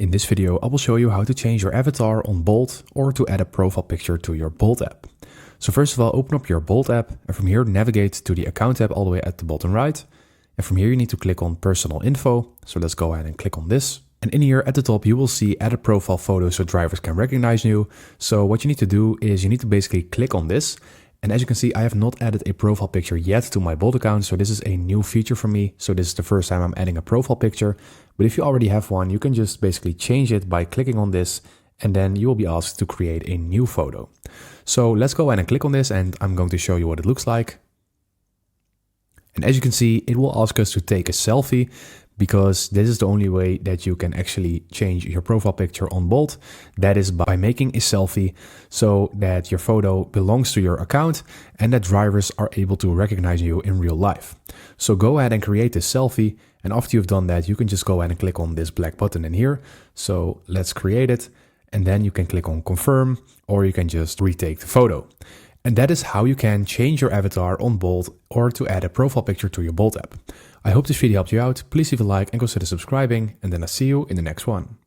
In this video, I will show you how to change your avatar on Bolt or to add a profile picture to your Bolt app. So first of all, open up your Bolt app and from here navigate to the account tab all the way at the bottom right. And from here you need to click on personal info. So let's go ahead and click on this. And in here at the top, you will see add a profile photo so drivers can recognize you. So what you need to do is you need to basically click on this. And as you can see, I have not added a profile picture yet to my Bolt account. So this is a new feature for me. So this is the first time I'm adding a profile picture. But if you already have one, you can just basically change it by clicking on this. And then you will be asked to create a new photo. So let's go ahead and click on this and I'm going to show you what it looks like. And as you can see, it will ask us to take a selfie because this is the only way that you can actually change your profile picture on Bolt. That is by making a selfie so that your photo belongs to your account and that drivers are able to recognize you in real life. So go ahead and create this selfie. And after you've done that, you can just go ahead and click on this black button in here. So let's create it. And then you can click on confirm or you can just retake the photo. And that is how you can change your avatar on Bolt or to add a profile picture to your Bolt app. I hope this video helped you out. Please leave a like and consider subscribing, and then I'll see you in the next one.